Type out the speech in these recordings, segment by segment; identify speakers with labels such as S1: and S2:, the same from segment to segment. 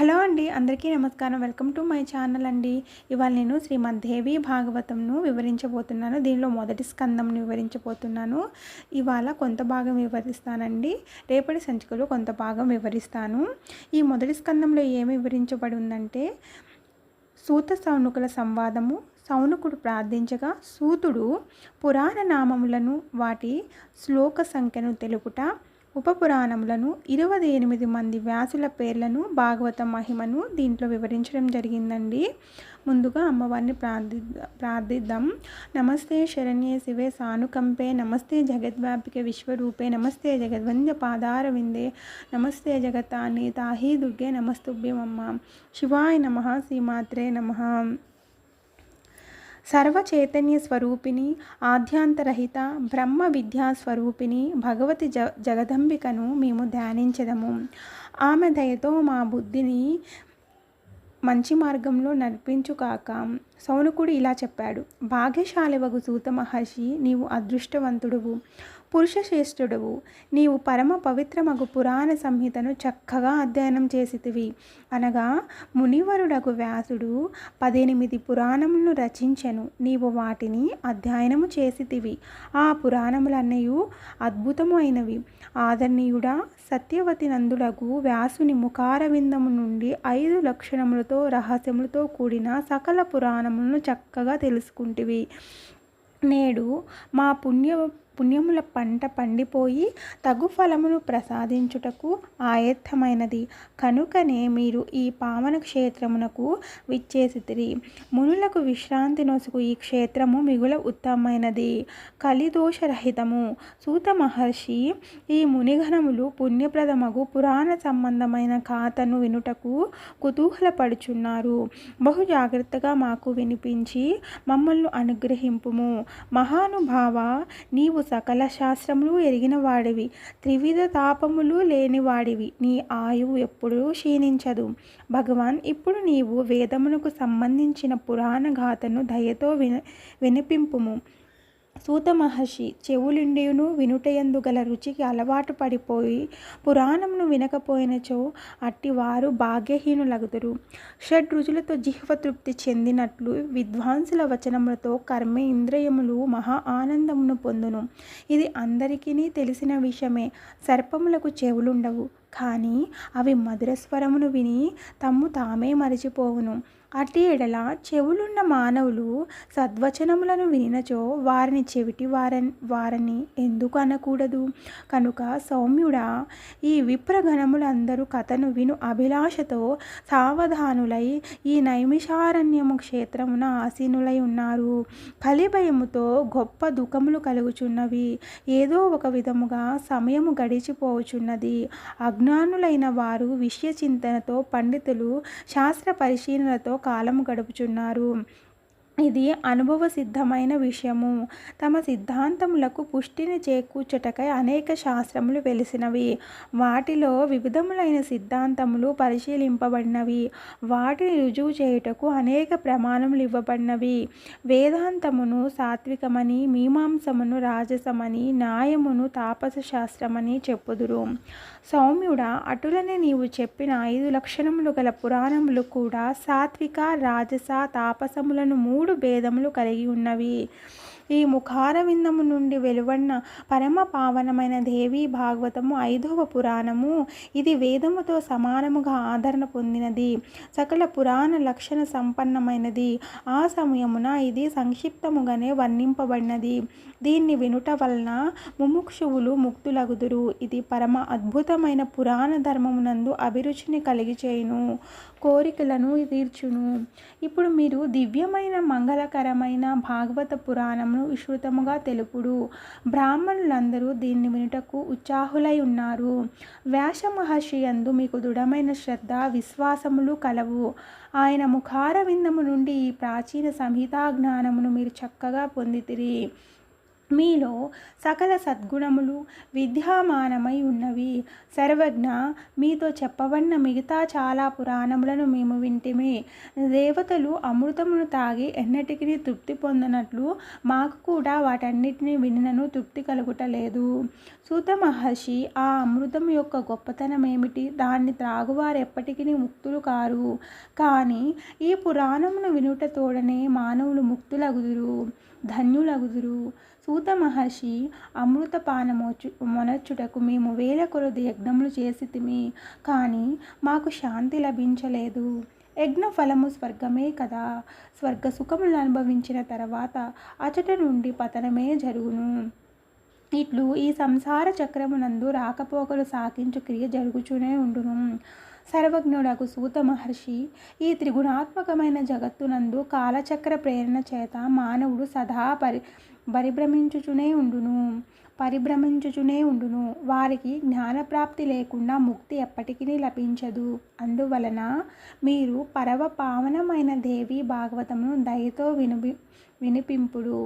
S1: Hello అండి, అందరికీ నమస్కారం. వెల్కమ్ టు మై ఛానల్ అండి. ఇవాళ నేను శ్రీమద్దేవి భాగవతంను వివరించబోతున్నాను. దీనిలో మొదటి స్కందంను వివరించబోతున్నాను. ఇవాళ కొంత భాగం వివరిస్తానండి. రేపటి సంచికలో కొంత భాగం వివరిస్తాను. ఈ మొదటి స్కందంలో ఏమి వివరించబడి ఉందంటే, సూత సౌనకుల సంవాదము. సౌనకుడు ప్రార్థించగా సూతుడు పురాణ నామములను వాటి శ్లోక సంఖ్యను తెలుపుట, ఉపపురాణములను 28 మంది వ్యాసుల పేర్లను, భాగవత మహిమను దీంట్లో వివరించడం జరిగిందండి. ముందుగా అమ్మవారిని ప్రార్థిద్దాం. నమస్తే శరణ్యే శివే సానుకంపే, నమస్తే జగద్వ్యాపికే విశ్వరూపే, నమస్తే జగద్వంద్య పాదార విందే, నమస్తే జగతాని తాహి దుర్గే నమస్తుభ్యమమ్మ. శివాయ నమః. శ్రీమాత్రే నమః. సర్వచైతన్య స్వరూపిణి, ఆద్యాంతరహిత బ్రహ్మ విద్యా స్వరూపిణి భగవతి జగదంబికను మేము ధ్యానించదము. ఆమె దయతో మా బుద్ధిని మంచి మార్గంలో నడిపించుకాక. సౌనకుడు ఇలా చెప్పాడు. భాగ్యశాలివగు సూత మహర్షి, నీవు అదృష్టవంతుడువు, పురుషశ్రేష్ఠుడువు. నీవు పరమ పవిత్రమగు పురాణ సంహితను చక్కగా అధ్యయనం చేసితివి. అనగా మునివరుడగు వ్యాసుడు 18 పురాణములను రచించెను. నీవు వాటిని అధ్యయనము చేసితివి. ఆ పురాణములన్నయు అద్భుతము అయినవి. ఆదరణీయుడా, సత్యవతి నందుడగు వ్యాసుని ముఖారవిందము నుండి 5 లక్షణములతో రహస్యములతో కూడిన సకల పురాణములను చక్కగా తెలుసుకుంటివి. నేడు మా పుణ్యముల పంట పండిపోయి తగు ఫలమును ప్రసాదించుటకు ఆయత్తమైనది. కనుకనే మీరు ఈ పావన క్షేత్రమునకు విచ్చేసితిరి. మునులకు విశ్రాంతి నొసుగు ఈ క్షేత్రము మిగుల ఉత్తమమైనది, కలిదోషరహితము. సూత మహర్షి, ఈ మునిగణములు పుణ్యప్రదమగు పురాణ సంబంధమైన ఖాతను వినుటకు కుతూహలపడుచున్నారు. బహు జాగ్రత్తగా మాకు వినిపించి మమ్మల్ని అనుగ్రహింపుము. మహానుభావ, నీవు సకల శాస్త్రములు ఎరిగిన వాడివి, త్రివిధ తాపములు లేనివాడివి. నీ ఆయువు ఎప్పుడూ క్షీణించదు. భగవాన్, ఇప్పుడు నీవు వేదమునకు సంబంధించిన పురాణ గాథను దయతో వినిపింపుము. సూత మహర్షి చెవులుండియును వినుటయందు గల రుచికి అలవాటు పడిపోయి పురాణమును వినకపోయినచో అట్టివారు భాగ్యహీనులగుదురు. షడ్రుచులతో జిహ్వ తృప్తి చెందినట్లు విద్వాంసుల వచనములతో కర్మేంద్రియములు మహా ఆనందమును పొందును. ఇది అందరికీ తెలిసిన విషయమే. సర్పములకు చెవులుండవు, కానీ అవి మధురస్వరమును విని తమ్ము తామే మరిచిపోవును. అట్టి ఎడల చెవులున్న మానవులు సద్వచనములను వినినచో వారిని చెవిటి వారని ఎందుకు అనకూడదు? కనుక సౌమ్యుడా, ఈ విప్రగణములందరూ కథను విను అభిలాషతో సావధానులై ఈ నైమిషారణ్యము క్షేత్రమున ఆసీనులై ఉన్నారు. కలిభయముతో గొప్ప దుఃఖములు కలుగుచున్నవి. ఏదో ఒక విధముగా సమయము గడిచిపోవచున్నది. అజ్ఞానులైన వారు విషయ చింతనతో, పండితులు శాస్త్ర పరిశీలనతో కాలము గడుపుచున్నారు. ఇది అనుభవ సిద్ధమైన విషయము. తమ సిద్ధాంతములకు పుష్టిని చేకూర్చుటకై అనేక శాస్త్రములు వెలిసినవి. వాటిలో వివిధములైన సిద్ధాంతములు పరిశీలింపబడినవి. వాటిని రుజువు చేయుటకు అనేక ప్రమాణములు ఇవ్వబడినవి. వేదాంతమును సాత్వికమని, మీమాంసమును రాజసమని, న్యాయమును తాపస శాస్త్రమని చెప్పుదురు. సౌమ్యుడా, అటులనే నీవు చెప్పిన 5 లక్షణములు గల పురాణములు కూడా సాత్విక, రాజస, తాపసములను 3 భేదములు కలిగి ఉన్నవి. ఈ ముఖారవిందము నుండి వెలువడిన పరమ పావనమైన దేవీ భాగవతము 5వ పురాణము. ఇది వేదముతో సమానముగా ఆదరణ పొందినది. సకల పురాణ లక్షణ సంపన్నమైనది. ఆ సమయమున ఇది సంక్షిప్తముగానే వర్ణింపబడినది. దీన్ని వినుట వలన ముముక్షువులు ముక్తులగుదురు. ఇది పరమ అద్భుతమైన పురాణ ధర్మమునందు అభిరుచిని కలిగి చేయును, కోరికలను తీర్చును. ఇప్పుడు మీరు దివ్యమైన మంగళకరమైన భాగవత పురాణమును విస్తృతముగా తెలుపుడు. బ్రాహ్మణులందరూ దీన్ని వినుటకు ఉత్సాహులై ఉన్నారు. వ్యాస మహర్షి యందు మీకు దృఢమైన శ్రద్ధ, విశ్వాసములు కలవు. ఆయన ముఖారవిందము నుండి ఈ ప్రాచీన సంహితా జ్ఞానమును మీరు చక్కగా పొందితిరి. మీలో సకల సద్గుణములు విద్యామానమై ఉన్నవి. సర్వజ్ఞ, మీతో చెప్పబడిన మిగతా చాలా పురాణములను మేము వింటిమి. దేవతలు అమృతమును తాగి ఎన్నటికీ తృప్తి పొందనట్లు మాకు కూడా వాటన్నిటినీ వినినను తృప్తి కలుగుటలేదు. సూత మహర్షి, ఆ అమృతం యొక్క గొప్పతనం ఏమిటి? దాన్ని త్రాగువారు ఎప్పటికీ ముక్తులు కారు. కానీ ఈ పురాణమును వినుట తోడనే మానవులు ముక్తులగుదురు, ధన్యులగుదురు. సూత మహర్షి, మొనర్చుటకు మేము వేల కొలది యజ్ఞములు చేసితిమి, కానీ మాకు శాంతి లభించలేదు. యజ్ఞ ఫలము స్వర్గమే కదా. స్వర్గ సుఖములు అనుభవించిన తర్వాత అచట నుండి పతనమే జరుగును. ఇట్లు ఈ సంసార చక్రమునందు రాకపోకలు సాగించు క్రియ జరుగుతూనే ఉండును. సర్వజ్ఞుడకు సూత మహర్షి, ఈ త్రిగుణాత్మకమైన జగత్తునందు కాలచక్ర ప్రేరణ చేత మానవుడు సదా పరిభ్రమించుచునే ఉండును. వారికి జ్ఞానప్రాప్తి లేకుండా ముక్తి ఎప్పటికీ లభించదు. అందువలన మీరు పరమ పావనమైన దేవి భాగవతమును దయతో వినిపింపుడు.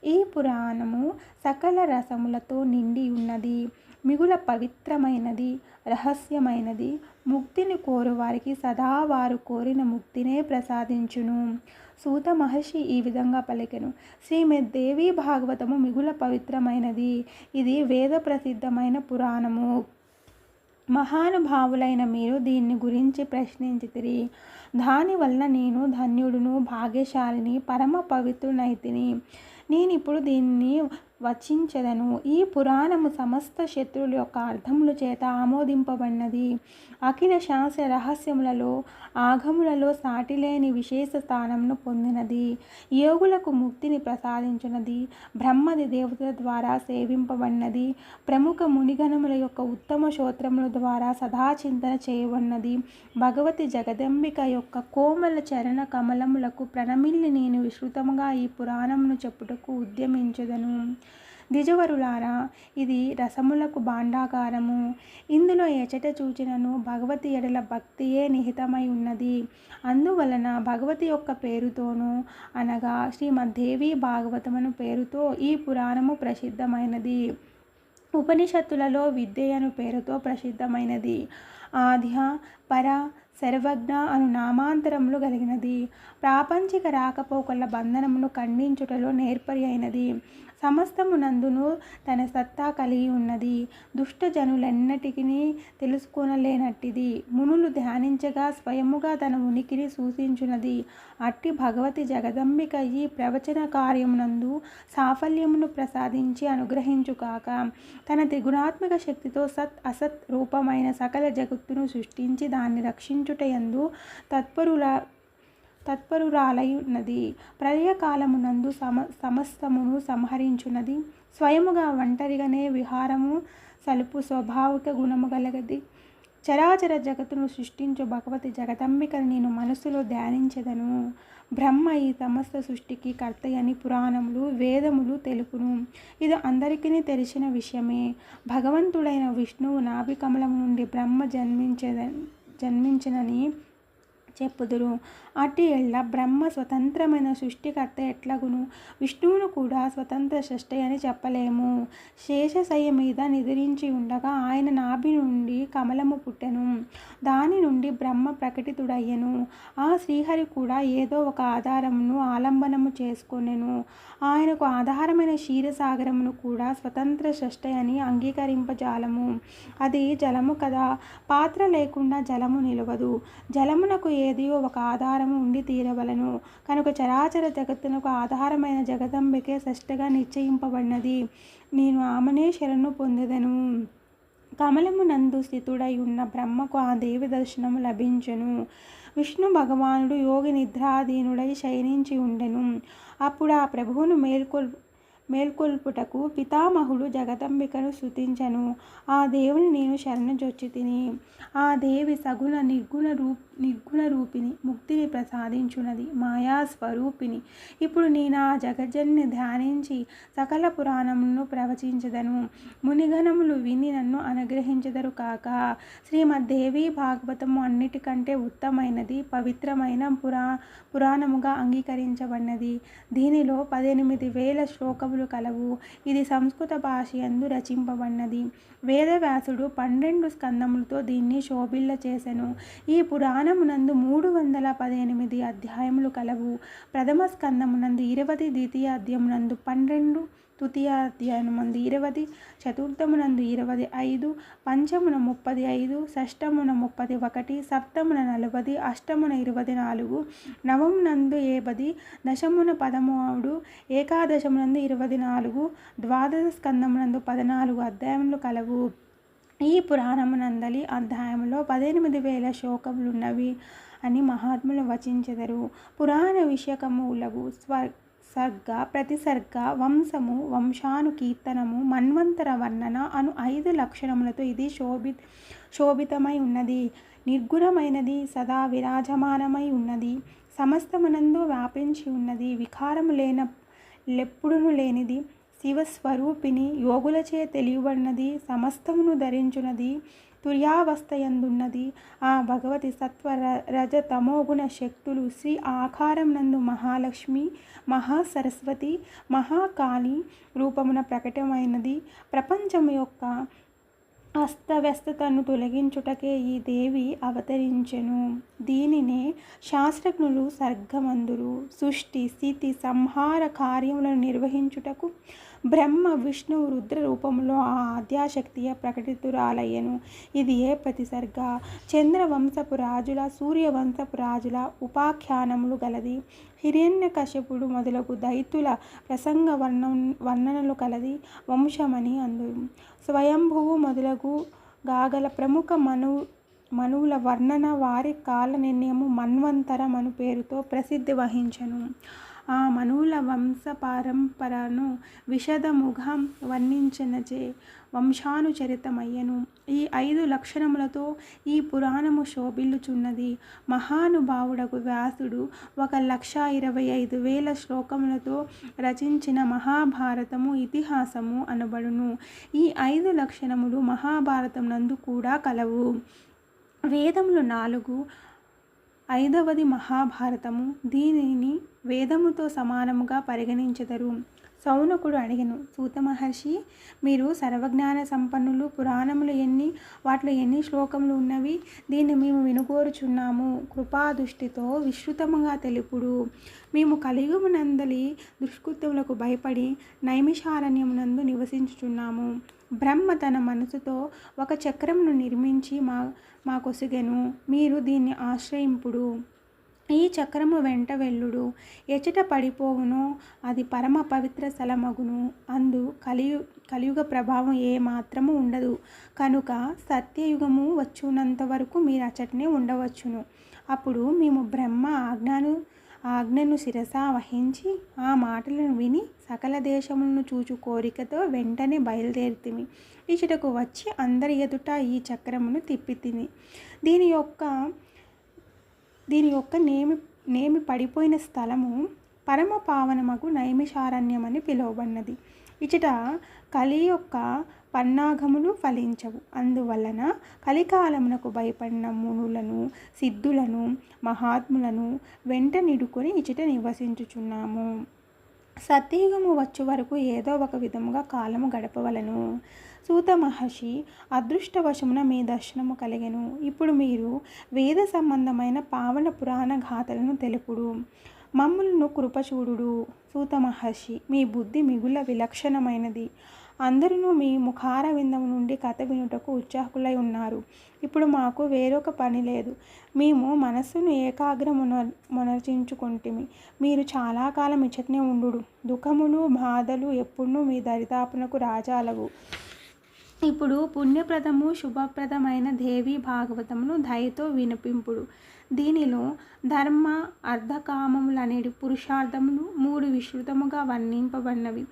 S1: ఈ పురాణము సకల రసములతో నిండి ఉన్నది, మిగుల పవిత్రమైనది, రహస్యమైనది. ముక్తిని కోరువారికి సదా వారు కోరిన ముక్తినే ప్రసాదించును. సూత మహర్షి ఈ విధంగా పలికెను. శ్రీమద్దేవి భాగవతము మిగుల పవిత్రమైనది. ఇది వేద ప్రసిద్ధమైన పురాణము. మహానుభావులైన మీరు దీన్ని గురించి ప్రశ్నించితిరి. దానివల్ల నేను ధన్యుడును, భాగ్యశాలిని, పరమ పవిత్రునైతిని. నేనిప్పుడు దీన్ని వచించెదను. ఈ పురాణము సమస్త శత్రువుల యొక్క అర్థముల చేత ఆమోదింపబడినది. అఖిల శాస్త్ర రహస్యములలో ఆగములలో సాటిలేని విశేష స్థానమును పొందినది. యోగులకు ముక్తిని ప్రసాదించినది. బ్రహ్మది దేవతల ద్వారా సేవింపబడినది. ప్రముఖ మునిగణముల యొక్క ఉత్తమ స్తోత్రముల ద్వారా సదా చింతన చేయబడినది. భగవతి జగదంబిక యొక్క కోమల చరణ కమలములకు ప్రణమిల్లి నేను విస్తృతముగా ఈ పురాణమును చెప్పుటకు ఉద్యమించెదను. ద్విజవరులారా, ఇది రసములకు భాండాగారము. ఇందులో ఎచట చూచినను భగవతి ఎడల భక్తియే నిహితమై ఉన్నది. అందువలన భగవతి యొక్క పేరుతోనూ, అనగా శ్రీమద్దేవి భాగవతమును పేరుతో ఈ పురాణము ప్రసిద్ధమైనది. ఉపనిషత్తులలో విద్య అను పేరుతో ప్రసిద్ధమైనది. ఆద్య, పర, సర్వజ్ఞ అను నామాంతరములు కలిగినది. ప్రాపంచిక రాకపోకల బంధనమును ఖండించుటలో నేర్పరి అయినది. సమస్తమునందును తన సత్తా కలిగి ఉన్నది. దుష్టజనులెన్నటికీ తెలుసుకొనలేనట్టిది. మునులు ధ్యానించగా స్వయముగా తన ఉనికిని సూచించున్నది. అట్టి భగవతి జగదంబిక ఈ ప్రవచన కార్యమునందు సాఫల్యమును ప్రసాదించి అనుగ్రహించుగాక. తన త్రిగుణాత్మక శక్తితో సత్ అసత్ రూపమైన సకల జగత్తును సృష్టించి దాన్ని రక్షించుటయందు తత్పరురాలై ఉన్నది. ప్రళయకాలమునందు సమస్తమును సంహరించున్నది. స్వయముగా ఒంటరిగానే విహారము సలుపు స్వాభావిక గుణము గలగది. చరాచర జగత్తును సృష్టించు భగవతి జగదంబికను నేను మనస్సులో ధ్యానించెదను. బ్రహ్మ ఈ సమస్త సృష్టికి కర్తయని పురాణములు, వేదములు తెలుపును. ఇది అందరికీ తెలిసిన విషయమే. భగవంతుడైన విష్ణువు నాభి కమలము నుండి బ్రహ్మ జన్మించినని చెప్పుదురు. అట్టి ఎల్ల బ్రహ్మ స్వతంత్రమైన సృష్టికర్త ఎట్లగును విష్ణువును కూడా స్వతంత్ర సృష్టి అని చెప్పలేము. శేషశయ్య మీద నిద్రించి ఉండగా ఆయన నాభి నుండి కమలము పుట్టెను. దాని నుండి బ్రహ్మ ప్రకటితుడయ్యెను. ఆ శ్రీహరి కూడా ఏదో ఒక ఆధారమును ఆలంబనము చేసుకొనెను. ఆయనకు ఆధారమైన క్షీరసాగరమును కూడా స్వతంత్ర సృష్టి అని అంగీకరింపజాలము. అది జలము కదా. పాత్ర లేకుండా జలము నిలవదు. జలమునకు ఏదియో ఒక ఆధారము ఉండి తీరవలను. కనుక చరాచర జగత్తునకు ఆధారమైన జగదంబికే సృష్టిగా నిశ్చయింపబడినది. నేను ఆమెనే శరణు పొందెదను. కమలమునందు స్థితుడై ఉన్న బ్రహ్మకు ఆ దేవి దర్శనము లభించెను. విష్ణు భగవానుడు యోగి నిద్రాధీనుడై శయనించి ఉండెను. అప్పుడు ఆ ప్రభువును మేల్కొల్పుటకు పితామహుడు జగదంబికను స్తుతించెను. ఆ దేవుని నేను శరణుజొచ్చి తిని. ఆ దేవి సగుణ నిర్గుణ రూపిణి, ముక్తిని ప్రసాదించున్నది, మాయాస్వరూపిణి. ఇప్పుడు నేను ఆ జగజ్జన్ని ధ్యానించి సకల పురాణములను ప్రవచించెదను. మునిగణములు విని నన్ను అనుగ్రహించెదరు కాక. శ్రీమద్దేవి భాగవతము అన్నిటికంటే ఉత్తమైనది, పవిత్రమైన పురాణముగా అంగీకరించబడినది. దీనిలో 18,000 శ్లోకములు శ్లోకములు కలవు. ఇది సంస్కృత భాష యందు రచింపబడినది. వేదవ్యాసుడు 12 స్కందములతో దీన్ని శోభిల్ల చేసెను. ఈ పురాణమునందు 318 అధ్యాయములు కలవు. ప్రథమ స్కందమునందు 20, ద్వితీయ అధ్యాయమునందు 12, తృతీయ అధ్యాయమునందు 20, చతుర్థమునందు 25, పంచమున 35, షష్టమున 31, సప్తమున 40, అష్టమున 24, నవమునందు 50, దశమున 13, ఏకాదశమునందు 24, ద్వాదశ స్కందమునందు 14 అధ్యాయములు కలవు. ఈ పురాణమునందలి అధ్యాయములో 18,000 శ్లోకములున్నవి అని మహాత్ములు వచించెదరు. పురాణ విషయకములగు సర్గ, ప్రతిసర్గ, వంశము, వంశానుకీర్తనము, మన్వంతర వర్ణన అను 5 లక్షణములతో ఇది శోభితమై ఉన్నది. నిర్గుణమైనది, సదా విరాజమానమై ఉన్నది, సమస్తమునందు వ్యాపించి ఉన్నది, వికారము లెప్పుడును లేనిది, శివస్వరూపిణి, యోగులచే తెలియబడినది, సమస్తమును ధరించున్నది, తుర్యావస్థయందున్నది. ఆ భగవతి సత్వ రజ తమోగుణ శక్తులు శ్రీ ఆకారం నందు మహాలక్ష్మి, మహాసరస్వతి, మహాకాళి రూపమున ప్రకటమైనది. ప్రపంచము యొక్క అస్తవ్యస్తతను తొలగించుటకే ఈ దేవి అవతరించెను. దీనినే శాస్త్రజ్ఞులు సర్గమందురు. సృష్టి, స్థితి, సంహార కార్యములను నిర్వహించుటకు బ్రహ్మ, విష్ణువు రుద్ర రూపంలో ఆ ఆద్యాశక్తియ ప్రకటితురాలయ్యను. ఇది ఏ ప్రతిసర్గ చంద్రవంశపు రాజుల, సూర్యవంశపు రాజుల ఉపాఖ్యానములు గలది. హిరణ్యకశిపుడు మొదలగు దైత్యుల ప్రసంగ వర్ణనలు కలది వంశమని అందురు. స్వయంభువు మొదలగు గాగల ప్రముఖ మనువుల వర్ణన వారి కాల నిర్ణయము మన్వంతరం అను పేరుతో ప్రసిద్ధి వహించెను. ఆ మనువుల వంశపారంపరను విశదముగా వర్ణించినచే వంశానుచరితమయ్యను. ఈ 5 లక్షణములతో ఈ పురాణము శోభిల్లుచున్నది. మహానుభావుడకు వ్యాసుడు 1,25,000 శ్లోకములతో రచించిన మహాభారతము ఇతిహాసము అనబడును. ఈ 5 లక్షణములు మహాభారతం నందు కూడా కలవు. వేదములు 4, 5వది మహాభారతము. దీనిని వేదముతో సమానముగా పరిగణించెదరు. సౌనకుడు అడిగెను, సూత మహర్షి, మీరు సర్వజ్ఞాన సంపన్నులు, పురాణములు వాటిలో ఎన్ని శ్లోకములు ఉన్నవి? దీన్ని మేము వినుకోరుచున్నాము. కృపాదృష్టితో విస్తృతముగా తెలుపుడు. మేము కలియుగమునందలి దుష్కృత్యములకు భయపడి నైమిషారణ్యమునందు నివసించుచున్నాము. బ్రహ్మ తన మనసుతో ఒక చక్రమును నిర్మించి మాకొసగెను. మీరు దీన్ని ఆశ్రయింపుడు. ఈ చక్రము వెంట వెళ్ళుడు. ఎచట పడిపోవునో అది పరమ పవిత్ర స్థలమగును. అందు కలియుగ ప్రభావం ఏ మాత్రము ఉండదు. కనుక సత్యయుగము వచ్చునంత వరకు మీరు అచటనే ఉండవచ్చును. అప్పుడు మేము బ్రహ్మ ఆజ్ఞను శిరస వహించి ఆ మాటలను విని సకల దేశములను చూచు కోరికతో వెంటనే బయలుదేరితిమి. ఇచ్చటకు వచ్చి అందరి ఎదుట ఈ చక్రమును తిప్పితిని. దీని యొక్క నేమి పడిపోయిన స్థలము పరమ పావనమగు నైమిషారణ్యమని పిలువబడినది. ఇచ్చట కలి యొక్క పన్నాగములు ఫలించవు. అందువలన కలికాలమునకు భయపడిన మునులను, సిద్ధులను, మహాత్ములను వెంట నిడుకొని ఇచ్చట నివసించుచున్నాము. సత్యయుగము వచ్చు వరకు ఏదో ఒక విధముగా కాలము గడపవలను. సూత మహర్షి, అదృష్టవశమున మీ దర్శనము కలిగెను. ఇప్పుడు మీరు వేద సంబంధమైన పావన పురాణ గాథలను తెలుపుడు. మమ్ములను కృపచూడు. సూత మహర్షి, మీ బుద్ధి మిగుల విలక్షణమైనది. అందరూ మీ ముఖార విందము నుండి కథ వినుటకు ఉత్సాహకులై ఉన్నారు. ఇప్పుడు మాకు వేరొక పని లేదు. మేము మనస్సును ఏకాగ్రమునర్చించుకుంటుమి. మీరు చాలా కాలం ఇచ్చటనే ఉండు. దుఃఖములు, బాధలు ఎప్పుడూ మీ దరిదాపునకు రాజాలవు. ఇప్పుడు పుణ్యప్రదము, శుభప్రదమైన దేవి భాగవతమును దయతో వినిపింపుడు. దీనిలో ధర్మ, అర్ధకామములనేటి పురుషార్థములు 3 విస్తృతముగా వర్ణింపబడినవి.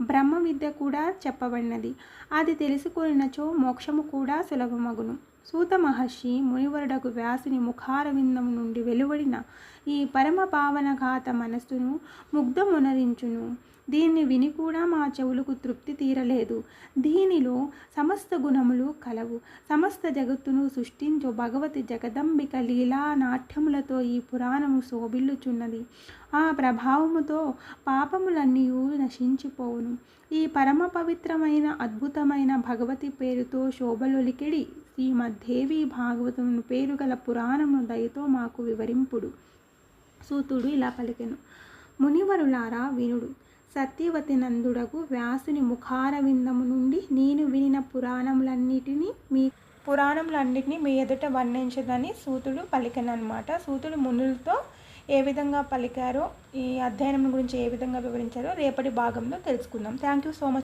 S1: బ్రహ్మ విద్య కూడా చెప్పబడినది. అది తెలుసుకొనినచో మోక్షము కూడా సులభమగును. సూత మహర్షి మునివరుడకు వ్యాసుని ముఖారవిందం నుండి వెలువడిన ఈ పరమ పావనఘాత మనస్సును ముగ్ధమునరించును. దీన్ని విని కూడా మా చెవులకు తృప్తి తీరలేదు. దీనిలో సమస్త గుణములు కలవు. సమస్త జగత్తును సృష్టించు భగవతి జగదంబిక లీలా నాట్యములతో ఈ పురాణము శోభిల్లుచున్నది. ఆ ప్రభావముతో పాపములన్నీ నశించిపోవును. ఈ పరమ పవిత్రమైన అద్భుతమైన భగవతి పేరుతో శోభలొలికిడి శ్రీమద్దేవి భాగవతమును పేరు గల పురాణము దయతో మాకు వివరింపుడు. సూతుడు ఇలా పలికెను. మునివరులారా వినుడు. సత్యవతి నందుడగు వ్యాసుని ముఖారవిందము నుండి నేను వినిన పురాణములన్నిటినీ మీ ఎదుట వర్ణించదని సూతుడు పలికెనమాట. సూతుడు మునులతో ఏ విధంగా పలికారో, ఈ అధ్యయనం గురించి ఏ విధంగా వివరించారో రేపటి భాగంలో తెలుసుకుందాం. Thank you so much.